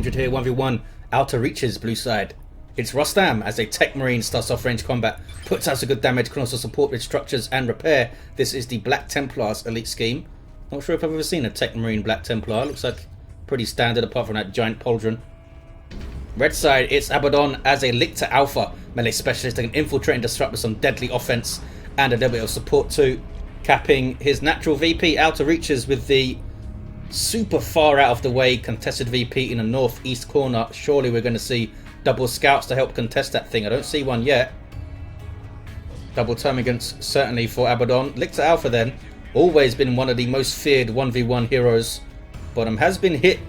200 here, 1v1, outer reaches, blue side. It's Rostam as a Techmarine starts off range combat, puts out some good damage, can also support with structures and repair. This is the Black Templar's elite scheme. Not sure if I've ever seen a Techmarine Black Templar, looks like pretty standard apart from that giant pauldron. Red side, it's Abaddon as a Lictor Alpha, melee specialist that can infiltrate and disrupt with some deadly offense and a little bit of support too, capping his natural VP outer reaches with the super far out of the way contested VP in the northeast corner. Surely we're going to see double scouts to help contest that thing. I don't see one yet. Double termagants certainly for Abaddon. Lictor Alpha then, always been one of the most feared 1v1 heroes, but has been hit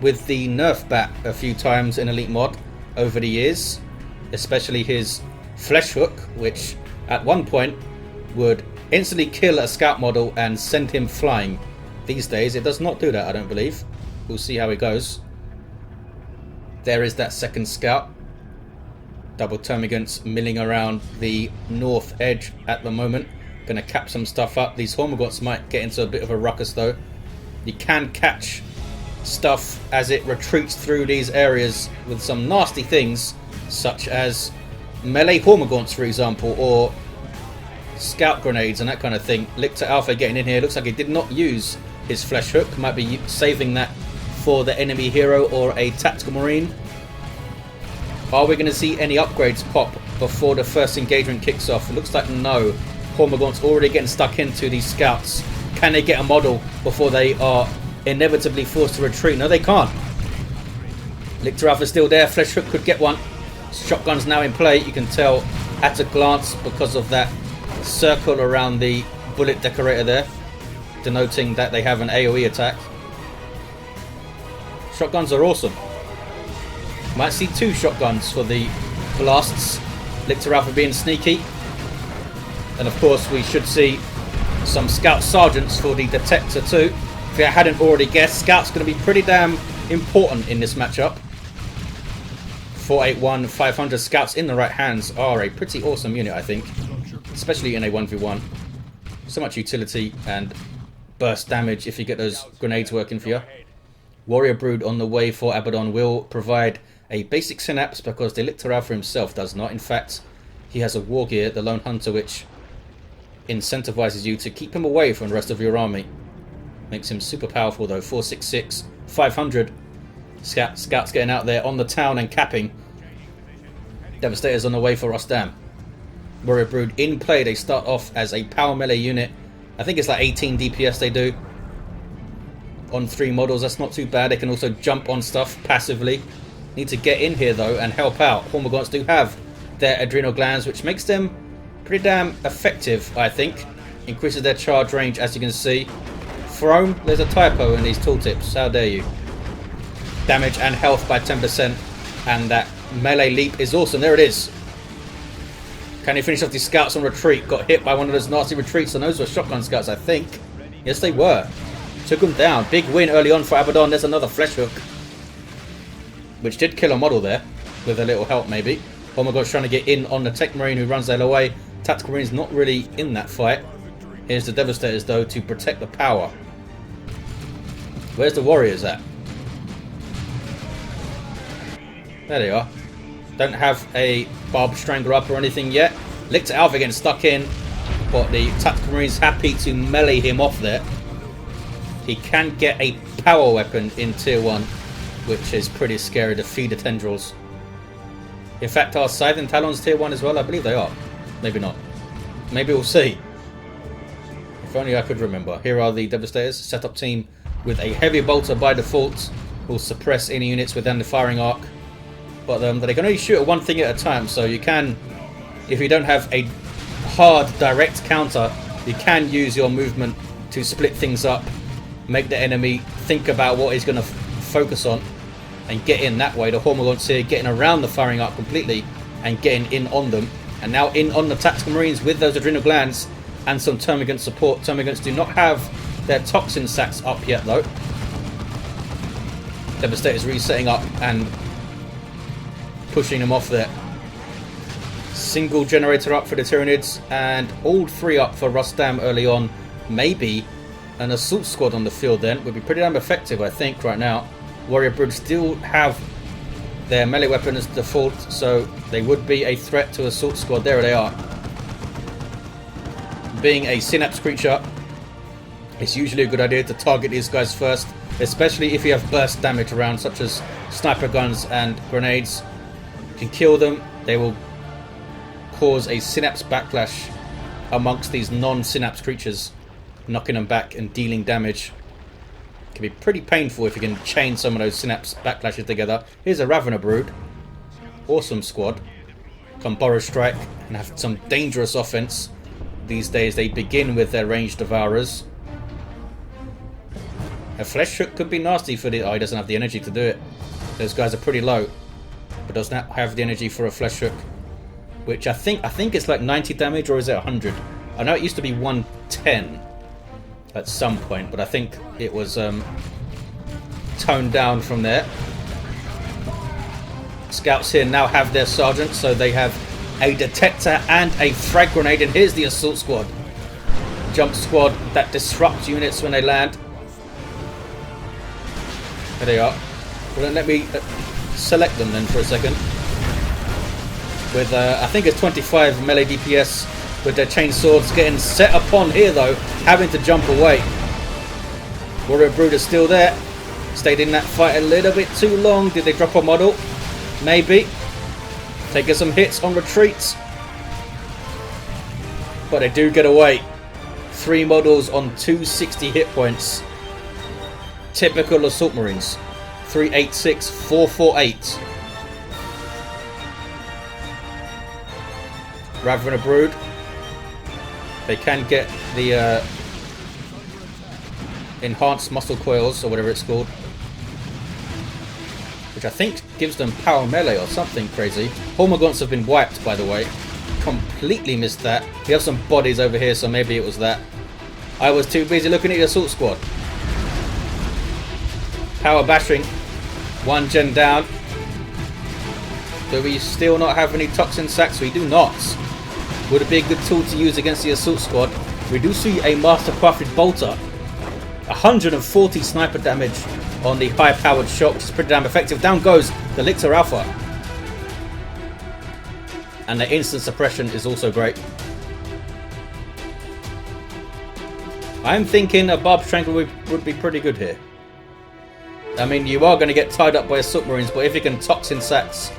with the nerf bat a few times in Elite Mod over the years, especially his flesh hook, which at one point would instantly kill a scout model and send him flying. These days it does not do that, I don't believe. We'll see how it goes. There is that second scout. Double termagants milling around the north edge at the moment. Gonna cap some stuff up. These Hormagaunts might get into a bit of a ruckus though. You can catch stuff as it retreats through these areas with some nasty things, such as melee Hormagaunts, for example, or scout grenades and that kind of thing. Lictor Alpha getting in here. Looks like he did not use his flesh hook. Might be saving that for the enemy hero or a tactical marine. Are we going to see any upgrades pop before the first engagement kicks off? It looks like no. Hormagaunts already getting stuck into these scouts. Can they get a model before they are inevitably forced to retreat? No, they can't. Lictor Alpha still there. Flesh hook could get one. Shotgun's now in play. You can tell at a glance because of that circle around the bullet decorator there, denoting that they have an AoE attack. Shotguns are awesome. Might see two shotguns for the blasts. Lictor Alpha being sneaky. And of course we should see some scout sergeants for the detector too. If I hadn't already guessed, scouts going to be pretty damn important in this matchup. 481, 500 scouts in the right hands are a pretty awesome unit, I think. Especially in a 1v1. So much utility and burst damage if you get those grenades working for you. Warrior Brood on the way for Abaddon will provide a basic synapse because the Lictor Alpha himself does not. In fact, he has a war gear, the Lone Hunter, which incentivizes you to keep him away from the rest of your army. Makes him super powerful though. 466, 500. Scouts getting out there on the town and capping. Devastators on the way for Rostam. Warrior Brood in play. They start off as a power melee unit. I think it's like 18 DPS they do. On 3 models, that's not too bad. They can also jump on stuff passively. Need to get in here though and help out. Hormagaunts do have their adrenal glands, which makes them pretty damn effective, I think. Increases their charge range, as you can see. Throne, there's a typo in these tooltips. How dare you. Damage and health by 10%. And that melee leap is awesome. There it is. Can he finish off these scouts on retreat? Got hit by one of those nasty retreats, and those were shotgun scouts, I think. Yes, they were. Took them down. Big win early on for Abaddon. There's another flesh hook, which did kill a model there, with a little help maybe. Hormagaunts trying to get in on the Techmarine who runs the hell away. Tactical Marine's not really in that fight. Here's the Devastators though to protect the power. Where's the Warriors at? There they are. Don't have a Barb Strangler up or anything yet. Lictor Alpha getting stuck in, but the Tactical Marine's happy to melee him off there. He can get a power weapon in tier 1, which is pretty scary to feed the tendrils. In fact, are Scythe Talons tier 1 as well? I believe they are. Maybe not. Maybe we'll see. If only I could remember. Here are the Devastators. Setup team with a heavy bolter by default. Will suppress any units within the firing arc. But they can only shoot at one thing at a time. So you can, if you don't have a hard direct counter, you can use your movement to split things up. Make the enemy think about what he's going to focus on and get in that way. The Hormagaunts here getting around the firing arc completely and getting in on them. And now in on the Tactical Marines with those adrenal glands and some termagant support. Termagants do not have their toxin sacks up yet though. Devastator's resetting up and pushing them off there. Single generator up for the Tyranids and all 3 up for Rostam early on. Maybe an assault squad on the field then would be pretty damn effective, I think, right now. Warrior Brood still have their melee weapon as default, so they would be a threat to Assault Squad. There they are. Being a Synapse creature, it's usually a good idea to target these guys first, especially if you have burst damage around, such as sniper guns and grenades. You can kill them. They will cause a Synapse backlash amongst these non-Synapse creatures, knocking them back and dealing damage. It can be pretty painful if you can chain some of those Synapse backlashes together. Here's a Ravener Brood. Awesome squad. Can Burrow Strike and have some dangerous offense. These days they begin with their ranged Devourers. A Flesh Hook could be nasty for the... Oh, he doesn't have the energy to do it. Those guys are pretty low, but does not have the energy for a Flesh Hook, which I think it's like 90 damage, or is it 100? I know it used to be 110 at some point, but I think it was toned down from there. Scouts here now have their sergeant, so they have a detector and a frag grenade, and here's the Assault Squad. Jump squad that disrupts units when they land. There they are. Well, then let me select them then for a second. With, I think it's 25 melee DPS with their chain swords, getting set upon here though, having to jump away. Warrior Brood is still there. Stayed in that fight a little bit too long. Did they drop a model? Maybe. Taking some hits on retreats. But they do get away. 3 models on 260 hit points. Typical Assault Marines. 386, 448. Ravener Brood. They can get the enhanced muscle coils, or whatever it's called, which I think gives them power melee or something crazy. Hormagaunts have been wiped, by the way. Completely missed that. We have some bodies over here, so maybe it was that. I was too busy looking at the Assault Squad. Power bashing. 1 gen down. Do we still not have any toxin sacks? We do not. Would it be a good tool to use against the Assault Squad? We do see a Master Crafted Bolter. 140 sniper damage on the high powered shot, which is pretty damn effective. Down goes the Lictor Alpha. And the instant suppression is also great. I'm thinking a Barb Strangler would be pretty good here. I mean, you are going to get tied up by Assault Marines, but if you can toxin sacks,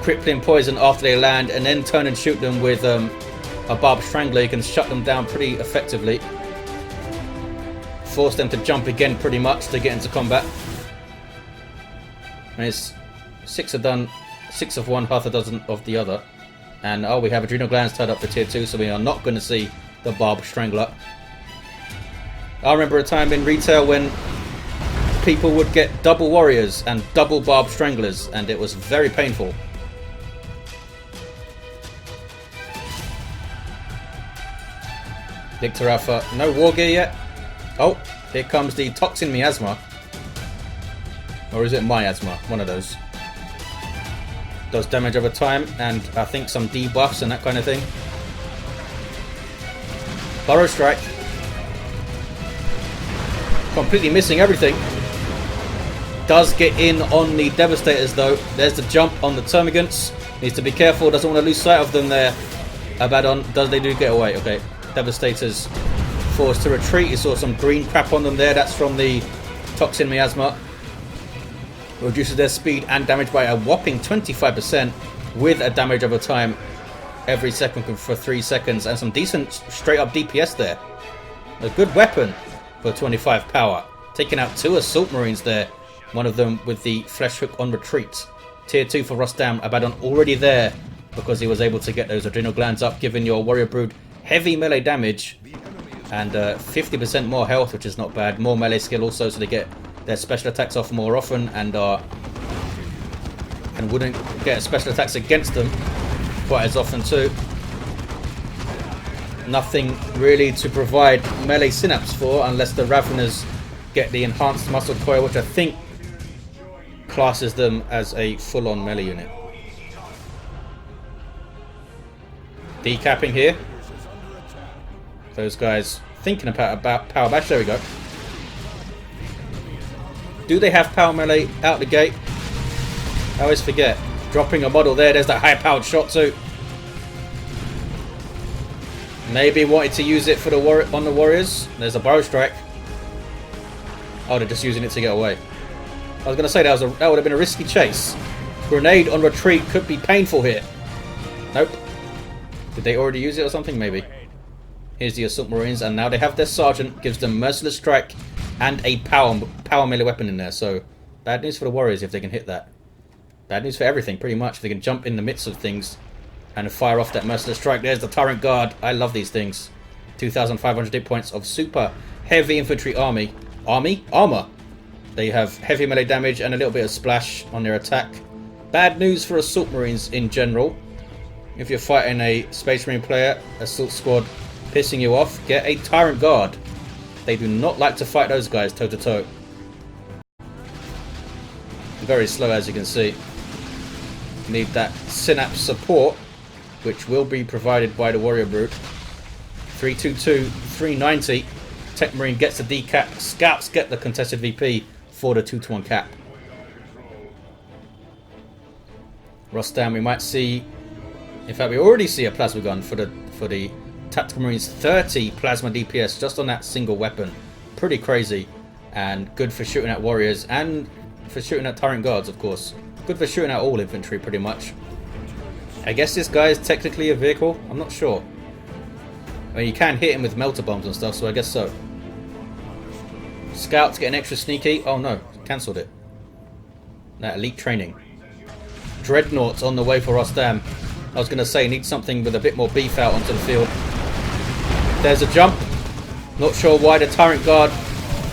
crippling poison after they land, and then turn and shoot them with a Barb Strangler, you can shut them down pretty effectively. Force them to jump again pretty much to get into combat. And it's 6 are done, 6 of one, half a dozen of the other. And oh, we have Adrenal Glands tied up for tier 2, so we are not going to see the Barb Strangler. I remember a time in retail when people would get double warriors and double Barb Stranglers, and it was very painful. Lictor Alpha, no war gear yet. Oh, here comes the Toxin Miasma. Or is it Miasma? One of those. Does damage over time, and I think some debuffs and that kind of thing. Burrow Strike. Completely missing everything. Does get in on the Devastators though. There's the jump on the Termagants. Needs to be careful, doesn't want to lose sight of them there. Abaddon, they do get away. Okay, Devastators forced to retreat. You saw some green crap on them there. That's from the Toxin Miasma. Reduces their speed and damage by a whopping 25% with a damage over time every second for 3 seconds, and some decent straight up DPS there. A good weapon for 25 power. Taking out 2 Assault Marines there. One of them with the Flesh Hook on retreat. Tier 2 for Rostam. Abaddon already there because he was able to get those Adrenal Glands up, giving your Warrior Brood heavy melee damage and 50% more health, which is not bad. More melee skill also, so they get their special attacks off more often and wouldn't get special attacks against them quite as often too. Nothing really to provide melee synapse for unless the Raveners get the enhanced muscle coil, which I think classes them as a full-on melee unit. Decapping here. Those guys thinking about power bash. There we go. Do they have power melee out the gate? I always forget. Dropping a model there. There's that high-powered shot too. Maybe wanted to use it for the on the warriors. There's a burrow strike. Oh, they're just using it to get away. I was going to say that would have been a risky chase. Grenade on retreat could be painful here. Nope. Did they already use it or something? Maybe. Here's the Assault Marines, and now they have their sergeant. Gives them merciless strike and a power melee weapon in there. So bad news for the warriors if they can hit that. Bad news for everything, pretty much. If they can jump in the midst of things and fire off that merciless strike. There's the Tyrant Guard. I love these things. 2,500 hit points of super heavy infantry armor. They have heavy melee damage and a little bit of splash on their attack. Bad news for Assault Marines in general. If you're fighting a Space Marine player, Assault Squad pissing you off, get a Tyrant Guard. They do not like to fight those guys toe to toe. Very slow, as you can see. Need that synapse support, which will be provided by the Warrior Brood. 322, 390. Techmarine gets the decap. Scouts get the contested VP for the 2-to-1 cap. Rostam, we might see. In fact, we already see a plasma gun for the Tactical Marines. 30 plasma DPS just on that single weapon. Pretty crazy, and good for shooting at warriors and for shooting at Tyrant Guards, of course. Good for shooting at all infantry, pretty much. I guess this guy is technically a vehicle. I'm not sure. I mean, you can hit him with melter bombs and stuff, so I guess so. Scouts getting extra sneaky. Oh no, cancelled it. That elite training. Dreadnoughts on the way for Rostam. I was going to say, need something with a bit more beef out onto the field. There's a jump. Not sure why the Tyrant Guard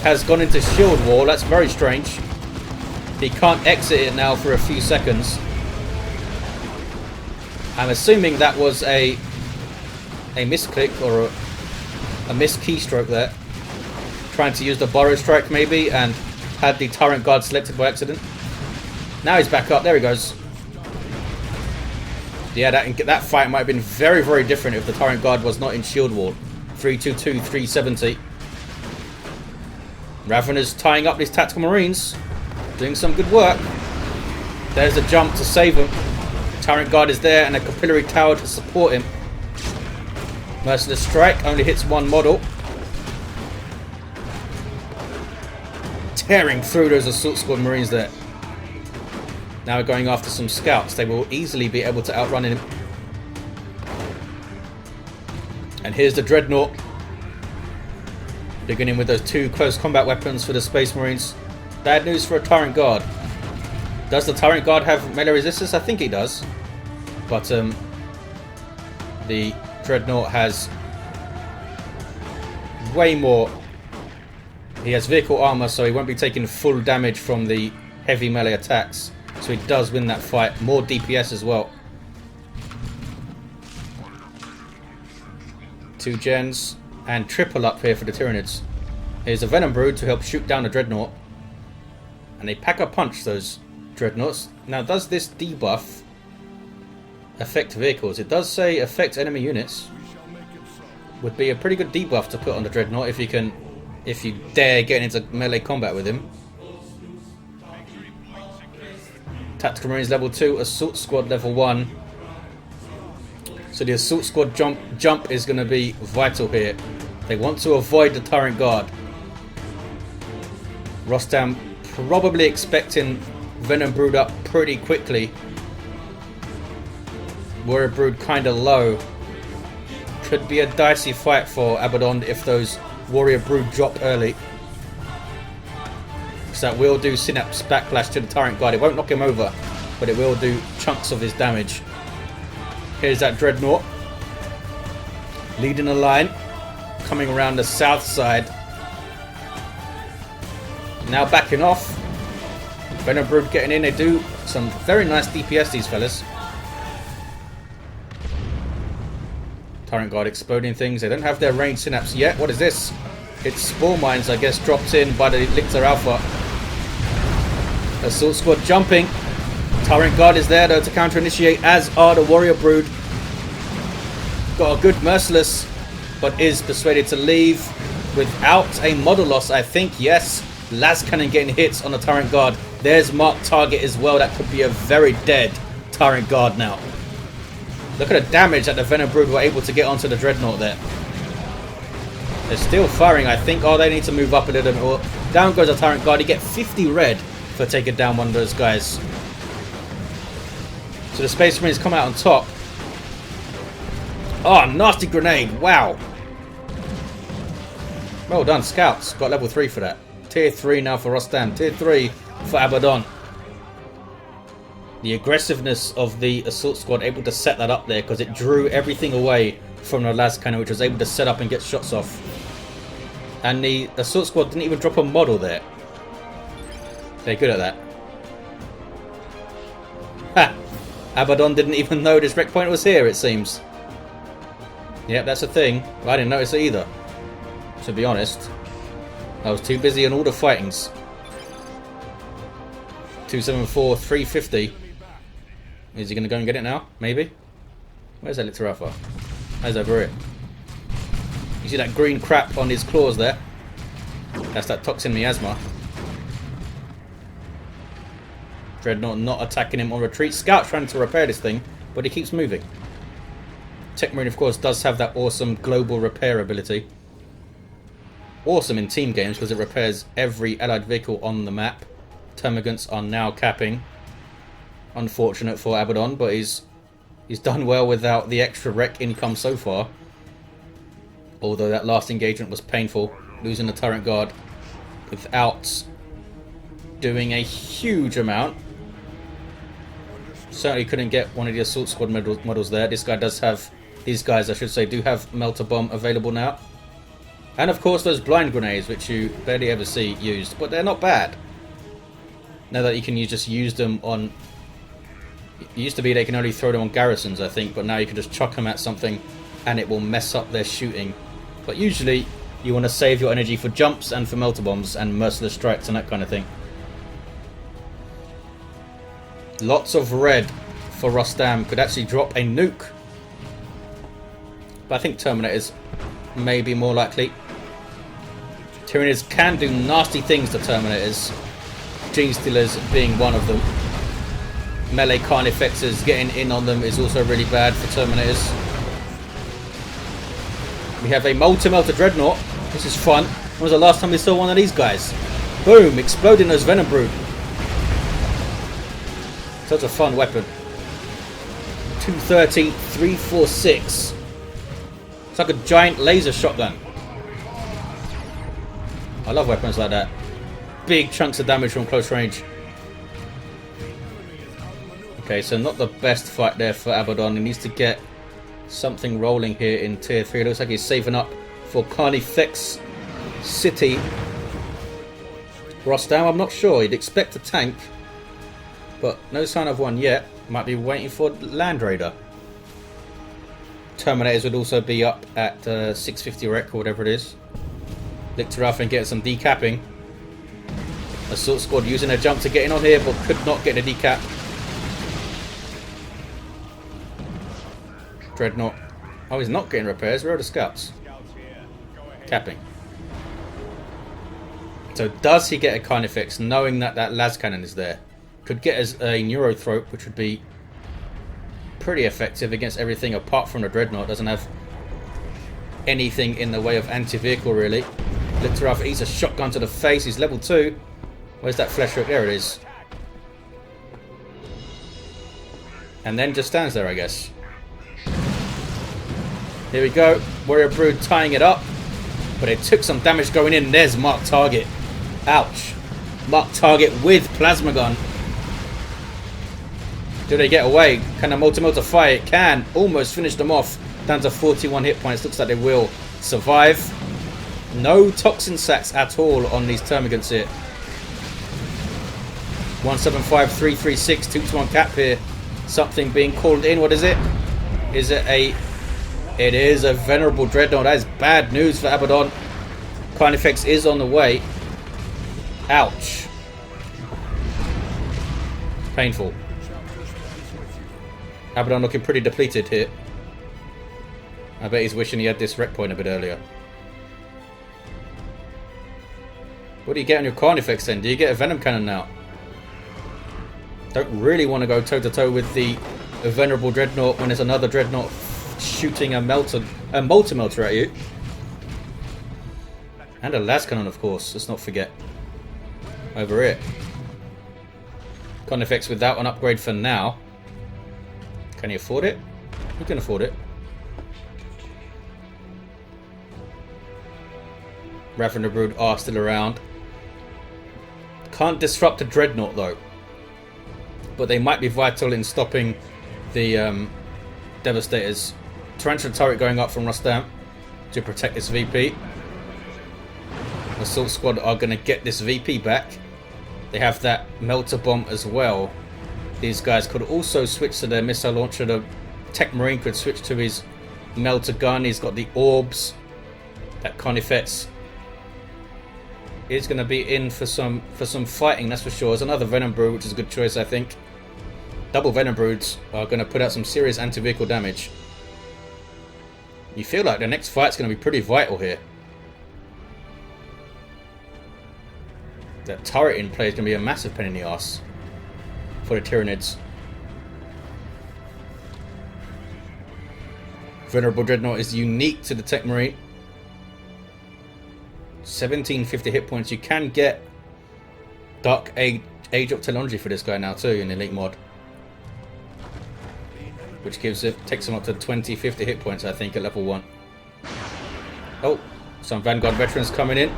has gone into shield wall. That's very strange. He can't exit it now for a few seconds. I'm assuming that was a misclick or a missed keystroke there. Trying to use the burrow strike maybe, and had the Tyrant Guard selected by accident. Now he's back up. There he goes. Yeah, that fight might have been very, very different if the Tyrant Guard was not in shield wall. 322, 370. Ravenous tying up these Tactical Marines. Doing some good work. There's a jump to save him. Tyrant Guard is there and a capillary tower to support him. Merciless strike only hits one model. Tearing through those Assault Squad Marines there. Now we're going after some scouts. They will easily be able to outrun him. And here's the Dreadnought. Beginning with those two close combat weapons for the Space Marines. Bad news for a Tyrant Guard. Does the Tyrant Guard have melee resistance? I think he does. But the Dreadnought has way more. He has vehicle armor, so he won't be taking full damage from the heavy melee attacks. So he does win that fight. More DPS as well. 2 gens and triple up here for the Tyranids. Here's a Venom Brood to help shoot down the Dreadnought. And they pack a punch, those Dreadnoughts. Now, does this debuff affect vehicles? It does say affect enemy units. Would be a pretty good debuff to put on the Dreadnought if you dare get into melee combat with him. Tactical Marines level 2, Assault Squad level 1. So the Assault Squad jump is going to be vital here. They want to avoid the Tyrant Guard. Rostam probably expecting Venom Brood up pretty quickly. Warrior Brood kind of low. Could be a dicey fight for Abaddon if those Warrior Brood drop early. So that will do synapse backlash to the Tyrant Guard. It won't knock him over, but it will do chunks of his damage. Here's that Dreadnought. Leading the line. Coming around the south side. Now backing off. Venom Brood getting in. They do some very nice DPS, these fellas. Tyrant Guard exploding things. They don't have their range synapse yet. What is this? It's Spore Mines, I guess, dropped in by the Lictor Alpha. Assault Squad jumping. Tyrant Guard is there, though, to counter-initiate, as are the Warrior Brood. Got a good Merciless, but is persuaded to leave without a model loss, I think. Yes, Las Cannon getting hits on the turret guard. There's marked target as well. That could be a very dead turret guard now. Look at the damage that the Venom Brood were able to get onto the Dreadnought there. They're still firing, I think. Oh, they need to move up a little bit more. Down goes the turret guard. You get 50 red for taking down one of those guys. So the Space Marines come out on top. Oh, nasty grenade. Wow. Well done, Scouts. Got level 3 for that. Tier 3 now for Rostam. Tier 3 for Abaddon. The aggressiveness of the Assault Squad able to set that up there because it drew everything away from the Las Cannon, which was able to set up and get shots off. And the Assault Squad didn't even drop a model there. They're good at that. Ha! Abaddon didn't even know this wreck point was here, it seems. Yep, that's a thing. I didn't notice it either, to be honest. I was too busy on all the fightings. 274, 350. Is he going to go and get it now? Maybe? Where's that Lictor Alpha? That's over here. You see that green crap on his claws there? That's that toxin miasma. Dreadnought not attacking him on retreat. Scout's trying to repair this thing, but he keeps moving. Techmarine, of course, does have that awesome global repair ability. Awesome in team games because it repairs every allied vehicle on the map. Termagants are now capping. Unfortunate for Abaddon, but he's done well without the extra wreck income so far. Although that last engagement was painful, losing the turret guard without doing a huge amount. Certainly couldn't get one of the Assault Squad models there. This guy does have, these guys I should say, do have Melter Bomb available now. And of course those blind grenades, which you barely ever see used, but they're not bad. Now that you can just use them on... It used to be they can only throw them on garrisons, I think, but now you can just chuck them at something and it will mess up their shooting. But usually you want to save your energy for jumps and for melter bombs and merciless strikes and that kind of thing. Lots of red for Rostam. Could actually drop a nuke. But I think Terminators may be more likely. Tyranids can do nasty things to Terminators. Gene Stealers being one of them. Melee Carnifexes getting in on them is also really bad for Terminators. We have a Multi-Melter Dreadnought. This is fun. When was the last time we saw one of these guys? Boom! Exploding those Venom Brood. Such a fun weapon. 230, 346. It's like a giant laser shotgun. I love weapons like that. Big chunks of damage from close range. Okay, so not the best fight there for Abaddon. He needs to get something rolling here in tier 3. It looks like he's saving up for Carnifex City. Rostam, I'm not sure. He'd expect a tank, but no sign of one yet. Might be waiting for Land Raider. Terminators would also be up at 650 rec or whatever it is. Lictor Alpha and get some decapping. Assault Squad using a jump to get in on here, but could not get a decap. Dreadnought. Oh, he's not getting repairs. Where are the Scouts? Capping. So does he get a Carnifex knowing that that Las Cannon is there? Could get as a Neurothrope, which would be pretty effective against everything apart from the Dreadnought. Doesn't have anything in the way of anti-vehicle really. Lictor Alpha eats a shotgun to the face. He's level 2. Where's that flesh hook? There it is. And then just stands there, I guess. Here we go. Warrior Brood tying it up. But it took some damage going in. There's marked target. Ouch. Marked target with plasma gun. Do they get away? Can a multi-melter fire? It can. Almost finish them off. Down to 41 hit points. Looks like they will survive. No toxin sacks at all on these termagants here. 175, 336, 2-to-1 cap here. Something being called in. What is it? Is it a... It is a Venerable Dreadnought. That is bad news for Abaddon. Carnifex is on the way. Ouch. Painful. Abaddon looking pretty depleted here. I bet he's wishing he had this wreck point a bit earlier. What do you get on your Carnifex then? Do you get a Venom Cannon now? Don't really want to go toe-to-toe with the Venerable Dreadnought when there's another Dreadnought shooting a Multi-Melter at you. And a Las Cannon, of course. Let's not forget. Over it. Carnifex without an upgrade for now. Can you afford it? You can afford it. Ravener Brood are still around. Can't disrupt a Dreadnought though. But they might be vital in stopping the Devastators. Tarantula turret going up from Rostam to protect this VP. Assault Squad are going to get this VP back. They have that Melter Bomb as well. These guys could also switch to their missile launcher. The Techmarine could switch to his Melter Gun. He's got the Orbs. That Carnifex is going to be in for some fighting, that's for sure. There's another Venom Brood, which is a good choice, I think. Double Venom Broods are going to put out some serious anti-vehicle damage. You feel like the next fight's going to be pretty vital here. That turret in play is going to be a massive pain in the ass for the Tyranids. Venerable Dreadnought is unique to the Techmarine. 1750 hit points. You can get Dark Age of Technology for this guy now too in Elite mod, which takes him up to 2050 hit points, I think, at level 1. Oh, some Vanguard veterans coming in.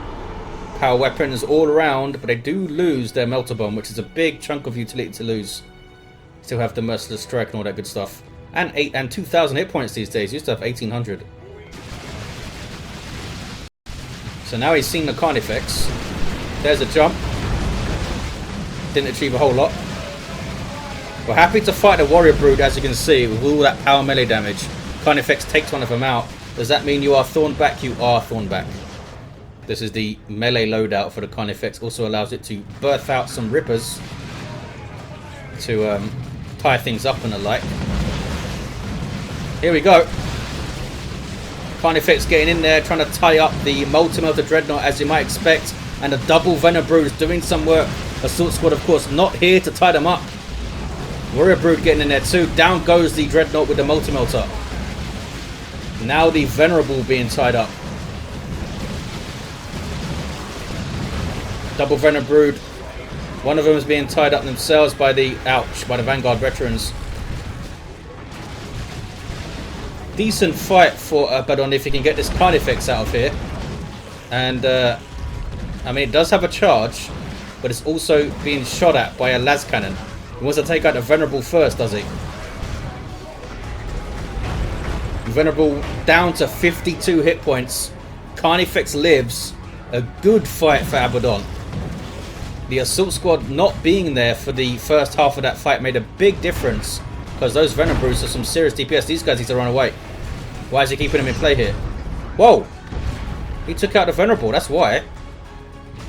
Power weapons all around, but they do lose their Melter Bomb, which is a big chunk of utility to lose. Still have the Merciless Strike and all that good stuff. And 2,000 hit points these days. Used to have 1,800. So now he's seen the Carnifex. There's a jump. Didn't achieve a whole lot. We're happy to fight the Warrior Brood, as you can see, with all that power melee damage. Carnifex takes one of them out. Does that mean you are Thornback? You are Thornback. This is the melee loadout for the Carnifex. Also allows it to birth out some Rippers to tie things up and the like. Here we go. Carnifex getting in there, trying to tie up the Multi-Melter Dreadnought, as you might expect. And the double Venom Brood is doing some work. Assault Squad, of course, not here to tie them up. Warrior Brood getting in there too. Down goes the Dreadnought with the Multi-Melter. Now the Venerable being tied up. Double Venom Brood. One of them is being tied up themselves by the Vanguard veterans. Decent fight for Abaddon if he can get this Carnifex out of here. And I mean, it does have a charge, but it's also being shot at by a las cannon. He wants to take out the Venerable first, does he? Venerable down to 52 hit points. Carnifex lives. A good fight for Abaddon. The Assault Squad not being there for the first half of that fight made a big difference, because those Venom Broods are some serious DPS. These guys need to run away. Why is he keeping them in play here? Whoa! He took out the Venerable, that's why.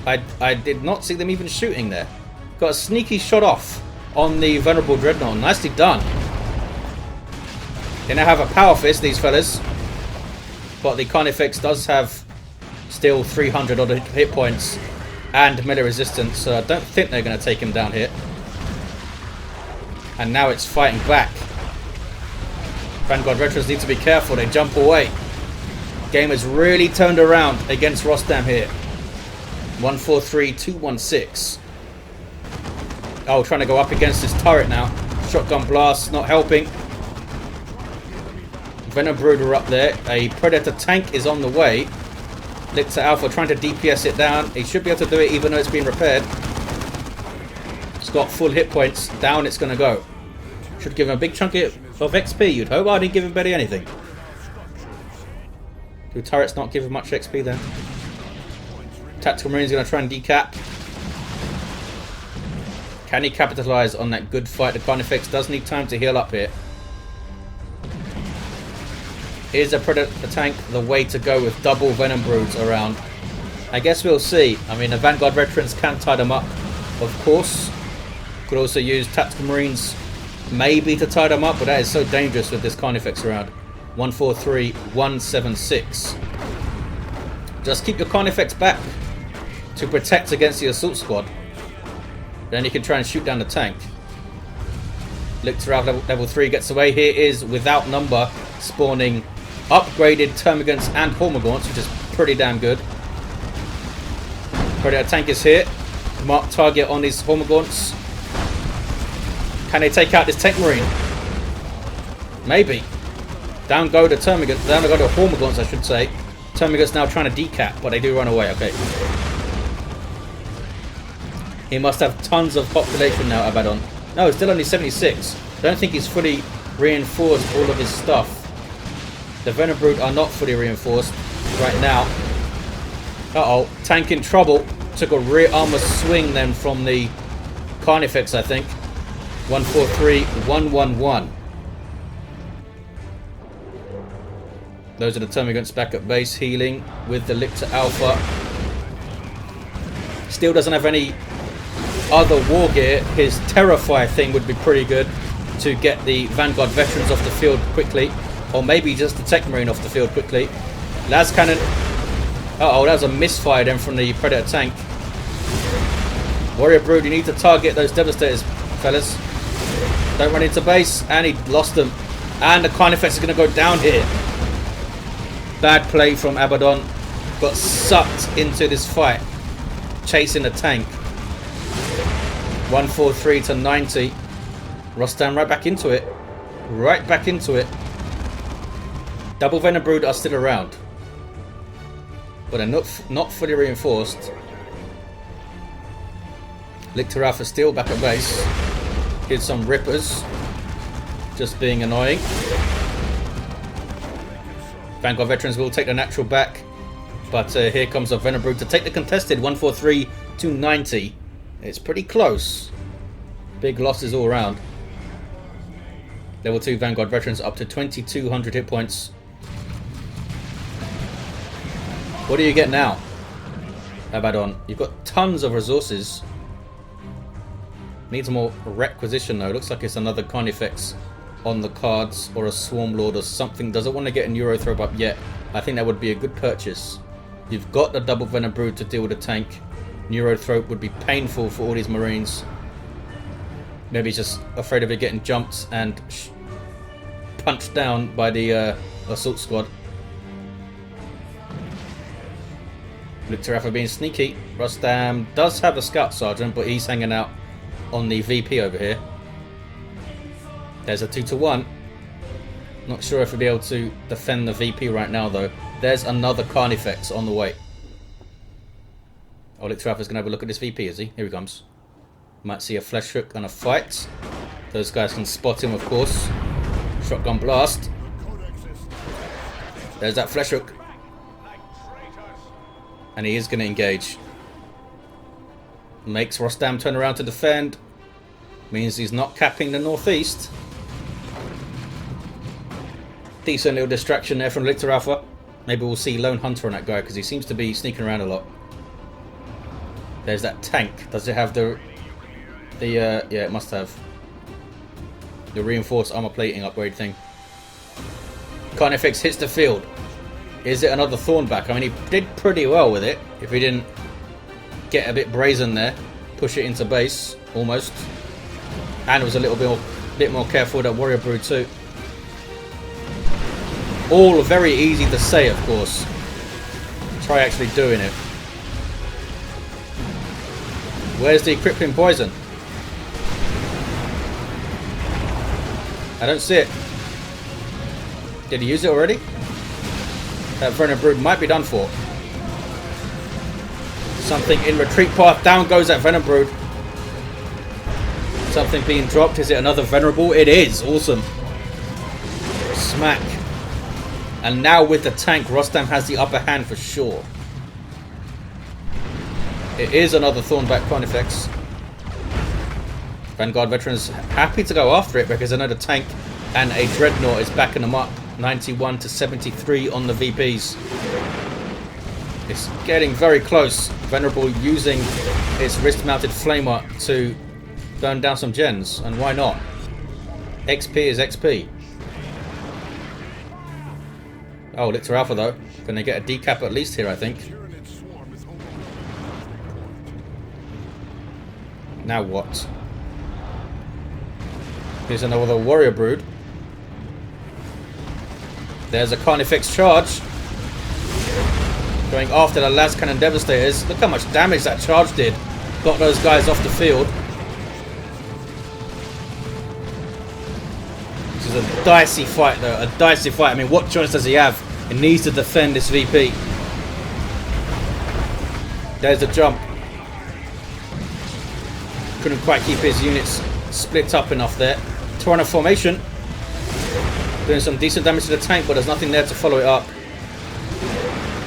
I did not see them even shooting there. Got a sneaky shot off on the Venerable Dreadnought. Nicely done. They now have a Power Fist, these fellas. But the Carnifex does have still 300 odd hit points and melee resistance, so I don't think they're going to take him down here. And now it's fighting back. Vanguard veterans need to be careful, they jump away. Game has really turned around against Rostam here. 143-216. Oh, trying to go up against this turret now. Shotgun blast not helping. Venom Brood are up there. A Predator tank is on the way. Lictor Alpha trying to DPS it down. He should be able to do it even though it's being repaired. It's got full hit points. Down it's going to go. Should give him a big chunk of XP, you'd hope. I didn't give him barely anything. Do turrets not give him much XP then? Tactical Marine's going to try and decap. Can he capitalise on that good fight? The Carnifex does need time to heal up here. Is a Predator tank the way to go with double Venom Broods around? I guess we'll see. I mean, the Vanguard veterans can tie them up, of course. Could also use Tactical Marines maybe to tie them up, but that is so dangerous with this Carnifex around. 143-176. Just keep your Carnifex back. to protect against the assault squad. Then he can try and shoot down the tank. Lictor Alpha level 3 gets away. Here is without number spawning upgraded termagants and hormagaunts, which is pretty damn good. Predator tank is here. Mark target on his hormagaunts. Can they take out this Techmarine? Maybe. Down go the termagants. Down go the hormagaunts, I should say. Termagants now trying to decap, but they do run away. Okay. He must have tons of population now, Abaddon. No, it's still only 76. Don't think he's fully reinforced all of his stuff. The Venom Brood are not fully reinforced right now. Uh-oh. Tank in trouble. Took a rear armor swing then from the Carnifex, I think. 143, 111. Those are the Termagants back at base, healing with the Lictor Alpha. Still doesn't have any other war gear. His Terrify thing would be pretty good to get the Vanguard veterans off the field quickly. Or maybe just the Techmarine off the field quickly. Las Cannon. Uh-oh, that was a misfire then from the Predator tank. Warrior Brood, you need to target those Devastators, fellas. Don't run into base. And he lost them. And the Carnifex is going to go down here. Bad play from Abaddon. Got sucked into this fight. Chasing the tank. 143 to 90. Rostam right back into it. Right back into it. Double Venom Brood are still around. But they're not fully reinforced. Lictor Alpha still back at base. Here's some Rippers. Just being annoying. Vanguard veterans will take the natural back. But here comes a Venom Brood to take the contested. 143 to 90. It's pretty close. Big losses all around. Level 2 Vanguard veterans up to 2200 hit points. What do you get now, Abaddon? You've got tons of resources. Needs more requisition though. Looks like it's another Carnifex on the cards or a Swarm Lord or something. Doesn't want to get a Neurothrope up yet. I think that would be a good purchase. You've got the double Venom Brood to deal with the tank. Neurothrope would be painful for all these Marines. Maybe he's just afraid of it getting jumped and punched down by the assault squad. Lictor Alpha being sneaky. Rostam does have a Scout Sergeant, but he's hanging out on the VP over here. There's a 2-to-1. Not sure if we'll be able to defend the VP right now, though. There's another Carnifex on the way. Oh, Lictor Alpha's going to have a look at this VP, is he? Here he comes. Might see a Flesh Hook and a fight. Those guys can spot him, of course. Shotgun blast. There's that Flesh Hook. And he is going to engage. Makes Rostam turn around to defend. Means he's not capping the northeast. Decent little distraction there from Lictor Alpha. Maybe we'll see Lone Hunter on that guy because he seems to be sneaking around a lot. There's that tank. Does it have the yeah, it must have. The reinforced armor plating upgrade thing. Carnifex hits the field. Is it another Thornback? I mean, he did pretty well with it. If he didn't get a bit brazen there. Push it into base, almost. And was a little bit more careful with that Warrior Brood too. All very easy to say, of course. Try actually doing it. Where's the Crippling Poison? I don't see it. Did he use it already? That Venom Brood might be done for. Something in retreat path. Down goes that Venom Brood. Something being dropped. Is it another Venerable? It is. Awesome. Smack. And now with the tank, Rostam has the upper hand for sure. It is another Thornback Carnifex. Vanguard veterans happy to go after it because I know the tank and a Dreadnought is backing them up. 91 to 73 on the VPs. It's getting very close. Venerable using its wrist-mounted flamer to burn down some gens, and why not? XP is XP. Oh, Lictor Alpha though. Gonna get a decap at least here, I think. Now what? Here's another warrior brood. There's a Carnifex charge. Going after the las cannon devastators. Look how much damage that charge did. Got those guys off the field. This is a dicey fight though. A dicey fight. I mean, what choice does he have? He needs to defend this VP. There's a jump. Couldn't quite keep his units split up enough there. Tyranids formation. Doing some decent damage to the tank, but there's nothing there to follow it up.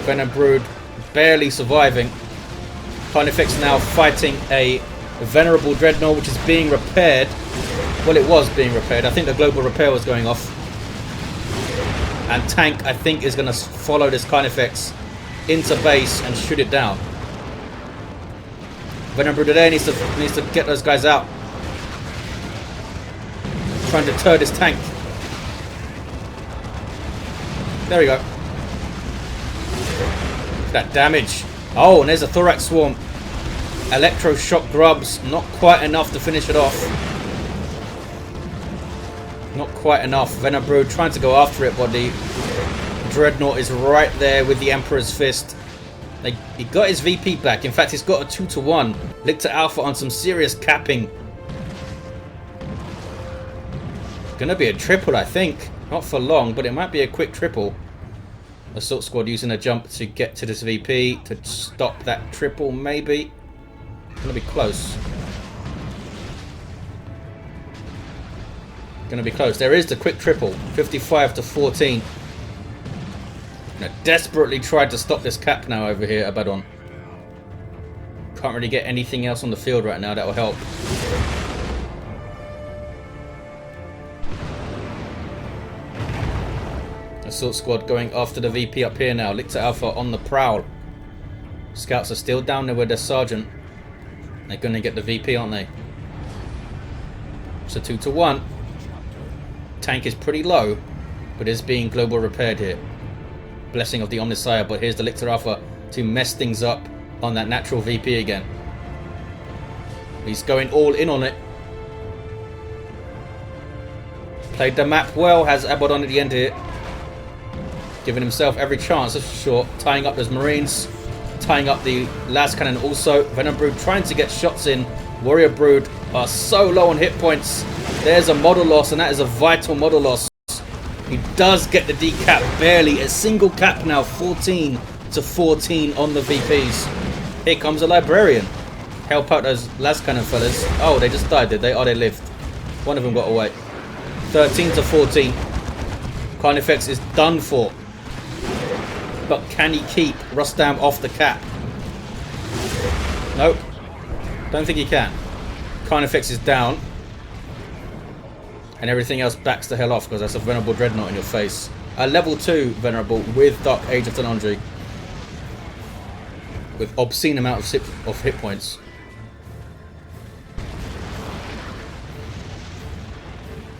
Venom Brood barely surviving. Carnifex now fighting a Venerable Dreadnought, which is being repaired. Well, it was being repaired. I think the global repair was going off. And tank, I think, is going to follow this Carnifex into base and shoot it down. Venom Brood today needs to get those guys out. Trying to deter this tank. There we go. That damage. Oh, and there's a Thorax Swarm. Electroshock grubs. Not quite enough to finish it off. Not quite enough. Venom Brood trying to go after it, but the Dreadnought is right there with the Emperor's Fist. He got his VP back. In fact, he's got a 2-to-1. Lictor Alpha on some serious capping. Gonna be a triple, I think. Not for long, but it might be a quick triple. Assault squad using a jump to get to this VP to stop that triple, maybe. Gonna be close. Gonna be close. There is the quick triple. 55-14. Now, desperately tried to stop this cap now over here, Abaddon. Can't really get anything else on the field right now that will help. Assault squad going after the VP up here now. Lictor Alpha on the prowl. Scouts are still down there with their sergeant. They're going to get the VP, aren't they? It's a 2-to-1. Tank is pretty low, but is being global repaired here. Blessing of the Omnissiah, but here's the Lictor Alpha to mess things up on that natural VP again. He's going all in on it. Played the map well, has Abaddon at the end here. Giving himself every chance, that's for sure. Tying up those Marines. Tying up the las cannon also. Venom Brood trying to get shots in. Warrior Brood are so low on hit points. There's a model loss, and that is a vital model loss. He does get the decap, barely. A single cap now, 14-14 on the VPs. Here comes a Librarian. Help out those las cannon fellas. Oh, they just died, did they? Oh, they lived. One of them got away. 13-14. Carnifex is done for. But can he keep Rostam off the cap? Nope. Don't think he can. Carnifex is down. And everything else backs the hell off because that's a Venerable Dreadnought in your face. A level 2 Venerable with Dark Age of Tenondri. With obscene amount of hit points.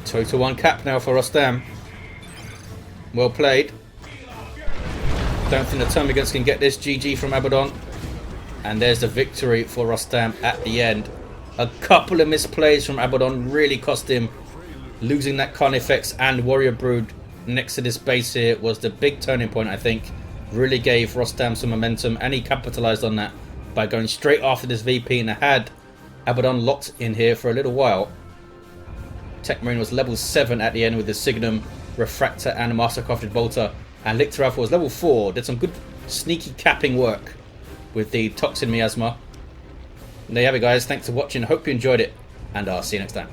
Two to 1 cap now for Rostam. Well played. Don't think the Termagants can get this. GG from Abaddon. And there's the victory for Rostam at the end. A couple of misplays from Abaddon really cost him. Losing that Carnifex and Warrior Brood next to this base here was the big turning point, I think. Really gave Rostam some momentum, and he capitalized on that by going straight after this VP, and had Abaddon locked in here for a little while. Techmarine was level 7 at the end with the Signum, Refractor and Mastercrafted Bolter. And Lictor Alpha was level 4. Did some good sneaky capping work with the Toxin Miasma. And there you have it, guys. Thanks for watching. Hope you enjoyed it. And I'll see you next time.